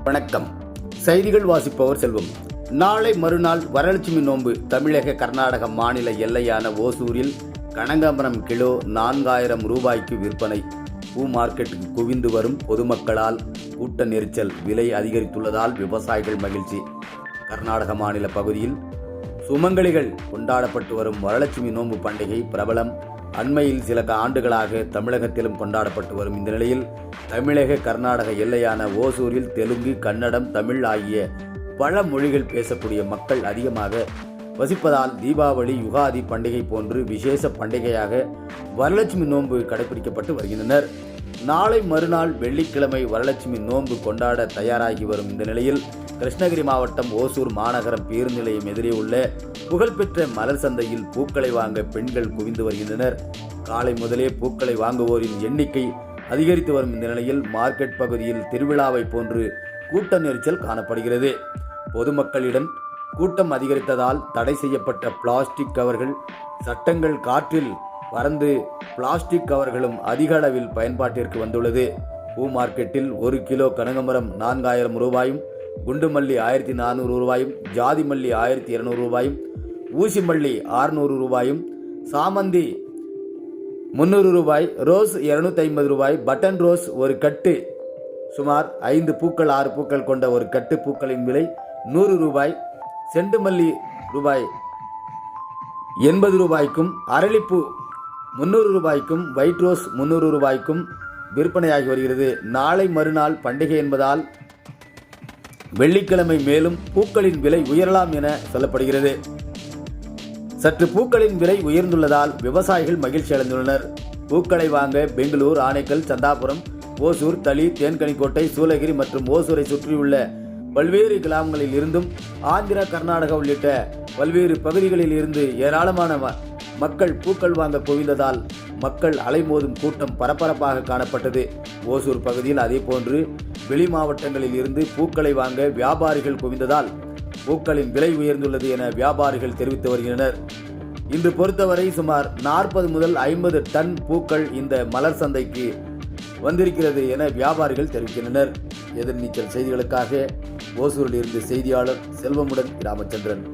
வணக்கம். செய்திகள் வாசிப்பவர் செல்வம். நாளை மறுநாள் வரலட்சுமி நோன்பு. தமிழக கர்நாடக மாநில எல்லையான ஓசூரில் கனகாம்பரம் கிலோ 4000 ரூபாய்க்கு விற்பனை. பூ மார்க்கெட்டுக்கு குவிந்து வரும் பொதுமக்களால் கூட்ட நெரிச்சல். விலை அதிகரித்துள்ளதால் விவசாயிகள் மகிழ்ச்சி. கர்நாடக மாநில பகுதியில் சுமங்கலிகள் கொண்டாடப்பட்டு வரும் வரலட்சுமி நோன்பு பண்டிகை பிரபலம். அண்மையில் சில ஆண்டுகளாக தமிழகத்திலும் கொண்டாடப்பட்டு வரும் இந்த நிலையில் தமிழக கர்நாடக எல்லையான ஓசூரில் தெலுங்கு, கன்னடம், தமிழ் ஆகிய பல மொழிகள் பேசக்கூடிய மக்கள் அதிகமாக வசிப்பதால் தீபாவளி, யுகாதி பண்டிகை போன்று விசேஷ பண்டிகையாக வரலட்சுமி நோன்பு கடைபிடிக்கப்பட்டு வருகின்றனர். நாளை மறுநாள் வெள்ளிக்கிழமை வரலட்சுமி நோன்பு கொண்டாட தயாராகி வரும் இந்த நிலையில் கிருஷ்ணகிரி மாவட்டம் ஓசூர் மாநகரம் பேருந்து நிலையம் எதிரே உள்ள புகழ்பெற்ற மலர் சந்தையில் பூக்களை வாங்க பெண்கள் குவிந்து வருகின்றனர். காலை முதலே பூக்களை வாங்குவோரின் எண்ணிக்கை அதிகரித்து வரும் இந்த நிலையில் மார்க்கெட் பகுதியில் திருவிழாவை போன்று கூட்ட நெரிச்சல் காணப்படுகிறது. பொதுமக்களிடம் கூட்டம் அதிகரித்ததால் தடை செய்யப்பட்ட பிளாஸ்டிக் கவர்கள் சட்டங்கள் காற்றில் பறந்து பிளாஸ்டிக் கவர்களும் அதிக அளவில் பயன்பாட்டிற்கு வந்துள்ளது. பூ மார்க்கெட்டில் 1 கிலோ கனகாம்பரம் 4000 ரூபாயும், குண்டு மல்லி 1400 ரூபாயும், ஜாதி மல்லி 1200 ரூபாயும், ஊசி மல்லி 600 ரூபாயும், சாமந்தி 300 ரூபாய், ரோஸ் 250 ரூபாய், பட்டன் ரோஸ் ஒரு கட்டு சுமார் 5 பூக்கள் 6 பூக்கள் கொண்ட ஒரு கட்டு பூக்களின் விலை 100 ரூபாய், செண்டு மல்லி ரூபாய் 80 ரூபாய்க்கும், அரளிப்பூ 300 ரூபாய்க்கும், ஒயிட் ரோஸ் 300 ரூபாய்க்கும் விற்பனையாகி வருகிறது. நாளை மறுநாள் பண்டிகை என்பதால் வெள்ளிக்கிழமை மேலும் பூக்களின் விலை உயரலாம் என சொல்லப்படுகிறது. சற்று பூக்களின் விலை உயர்ந்துள்ளதால் விவசாயிகள் மகிழ்ச்சி அடைந்துள்ளனர். பூக்களை வாங்க பெங்களூர், ஆனைக்கல், சந்தாபுரம், ஓசூர், தளி, தேன்கனிக்கோட்டை, சூளகிரி மற்றும் ஓசூரை சுற்றியுள்ள பல்வேறு கிராமங்களில் இருந்தும் ஆந்திரா, கர்நாடகா உள்ளிட்ட பல்வேறு பகுதிகளில் இருந்து ஏராளமான மக்கள் பூக்கள் வாங்க குவிந்ததால் மக்கள் அலைமோதும் கூட்டம் பரபரப்பாக காணப்பட்டது. ஓசூர் பகுதியில் அதேபோன்று வெளி மாவட்டங்களில் இருந்து பூக்களை வாங்க வியாபாரிகள் குவிந்ததால் பூக்களின் விலை உயர்ந்துள்ளது என வியாபாரிகள் தெரிவித்து வருகின்றனர். இன்று பொறுத்தவரை சுமார் 40 முதல் 50 டன் பூக்கள் இந்த மலர் சந்தைக்கு வந்திருக்கிறது என வியாபாரிகள் தெரிவிக்கின்றனர். எதிர்நீச்சல் செய்திகளுக்காக ஓசூரில் இருந்து செய்தியாளர் செல்வமுடன் ராமச்சந்திரன்.